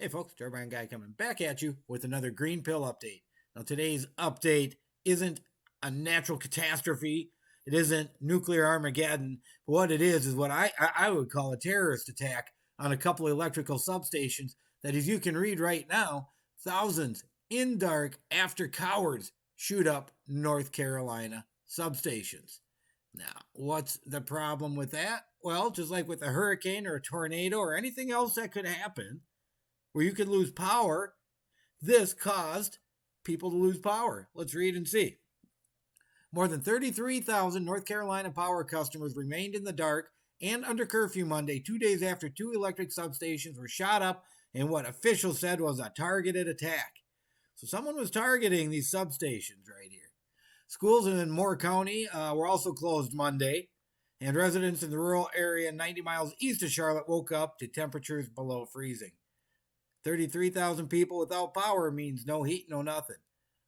Hey folks, Turbine Guy coming back at you with another green pill update. Now today's update isn't a natural catastrophe. It isn't nuclear Armageddon. But what it is what I would call a terrorist attack on a couple of electrical substations that, as you can read right now, thousands in dark after cowards shoot up North Carolina substations. Now, what's the problem with that? Well, just like with a hurricane or a tornado or anything else that could happen, where you could lose power, this caused people to lose power. Let's read and see. More than 33,000 North Carolina power customers remained in the dark and under curfew Monday, 2 days after two electric substations were shot up in what officials said was a targeted attack. So someone was targeting these substations right here. Schools in Moore County were also closed Monday, and residents in the rural area 90 miles east of Charlotte woke up to temperatures below freezing. 33,000 people without power means no heat, no nothing.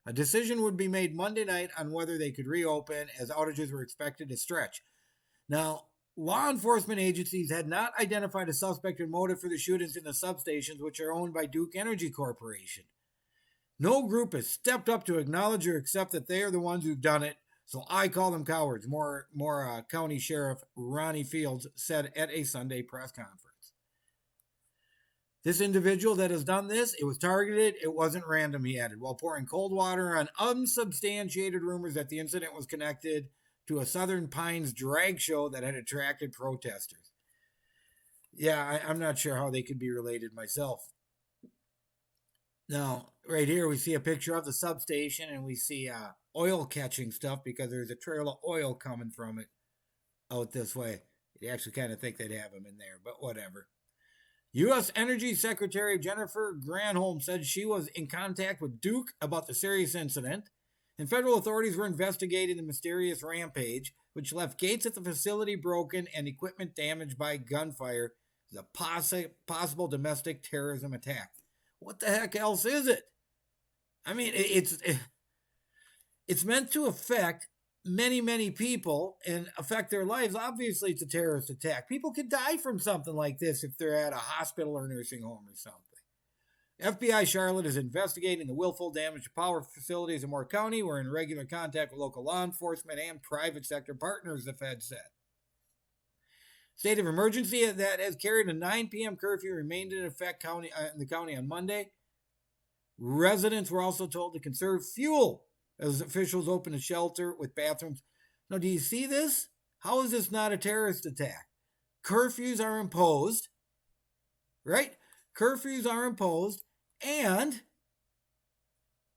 A decision would be made Monday night on whether they could reopen, as outages were expected to stretch. Now, law enforcement agencies had not identified a suspected motive for the shootings in the substations, which are owned by Duke Energy Corporation. No group has stepped up to acknowledge or accept that they are the ones who've done it, so I call them cowards, Moore County Sheriff Ronnie Fields said at a Sunday press conference. This individual that has done this, it was targeted, it wasn't random, he added, while pouring cold water on unsubstantiated rumors that the incident was connected to a Southern Pines drag show that had attracted protesters. Yeah, I'm not sure how they could be related myself. Now, right here we see a picture of the substation, and we see oil catching stuff because there's a trail of oil coming from it out this way. You actually kind of think they'd have them in there, but whatever. U.S. Energy Secretary Jennifer Granholm said she was in contact with Duke about the serious incident, and federal authorities were investigating the mysterious rampage, which left gates at the facility broken and equipment damaged by gunfire as a possible domestic terrorism attack. What the heck else is it? I mean, it's meant to affect many people and affect their lives. Obviously, it's a terrorist attack. People could die from something like this if they're at a hospital or nursing home or something. FBI Charlotte is investigating the willful damage to power facilities in Moore County. We're in regular contact with local law enforcement and private sector partners, the Fed said. State of emergency that has carried a 9 p.m. curfew remained in effect in the county on Monday. Residents were also told to conserve fuel as officials opened a shelter with bathrooms. Now, do you see this? How is this not a terrorist attack? Curfews are imposed, right? Curfews are imposed, and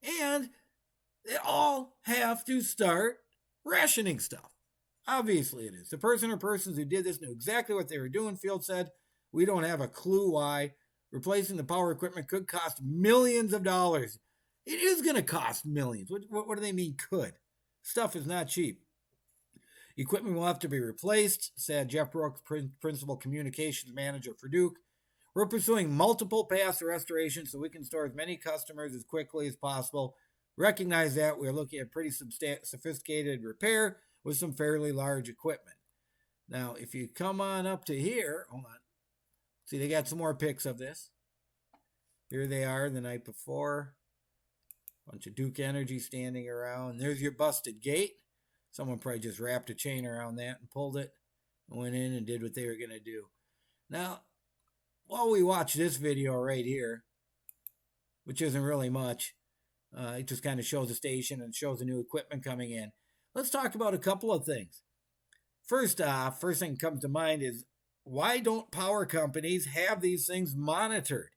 they all have to start rationing stuff. Obviously it is. The person or persons who did this knew exactly what they were doing, Field said. We don't have a clue why. Replacing the power equipment could cost millions of dollars. It is going to cost millions. What do they mean could? Stuff is not cheap. Equipment will have to be replaced, said Jeff Brooks, Principal Communications Manager for Duke. We're pursuing multiple paths to restoration so we can store as many customers as quickly as possible. Recognize that we're looking at pretty sophisticated repair with some fairly large equipment. Now, if you come on up to here, hold on. See, they got some more pics of this. Here they are the night before. Bunch of Duke Energy standing around. There's your busted gate. Someone probably just wrapped a chain around that and pulled it and went in and did what they were going to do. Now, while we watch this video right here, which isn't really much, it just kind of shows the station and shows the new equipment coming in. Let's talk about a couple of things. First off, first thing that comes to mind is, why don't power companies have these things monitored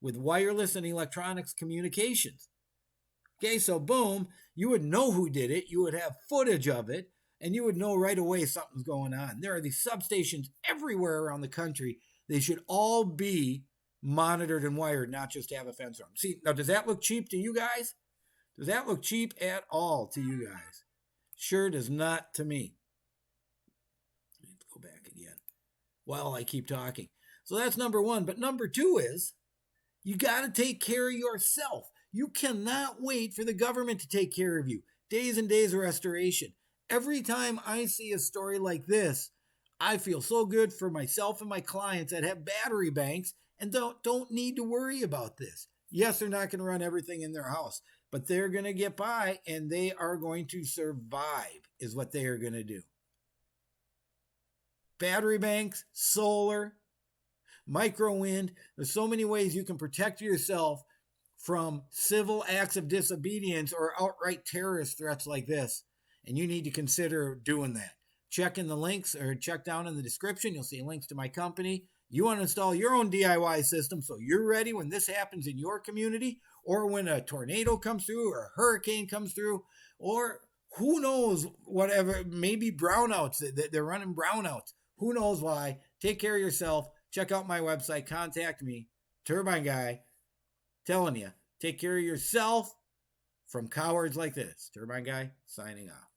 with wireless and electronics communications? Okay, so boom, you would know who did it, you would have footage of it, and you would know right away something's going on. There are these substations everywhere around the country. They should all be monitored and wired, not just have a fence around them. See, now does that look cheap to you guys? Does that look cheap at all to you guys? Sure does not to me. Let's go back again while I keep talking. So that's number one. But number two is, you got to take care of yourself. You cannot wait for the government to take care of you. Days and days of restoration. Every time I see a story like this, I feel so good for myself and my clients that have battery banks and don't need to worry about this. Yes, they're not going to run everything in their house, but they're going to get by and they are going to survive, is what they are going to do. Battery banks, solar, micro wind. There's so many ways you can protect yourself from civil acts of disobedience or outright terrorist threats like this. And you need to consider doing that. Check in the links or check down in the description. You'll see links to my company. You want to install your own DIY system so you're ready when this happens in your community, or when a tornado comes through or a hurricane comes through, or who knows, whatever, maybe brownouts. They're running brownouts. Who knows why? Take care of yourself. Check out my website. Contact me. Turbine Guy. Telling you, take care of yourself from cowards like this. Turbine Guy signing off.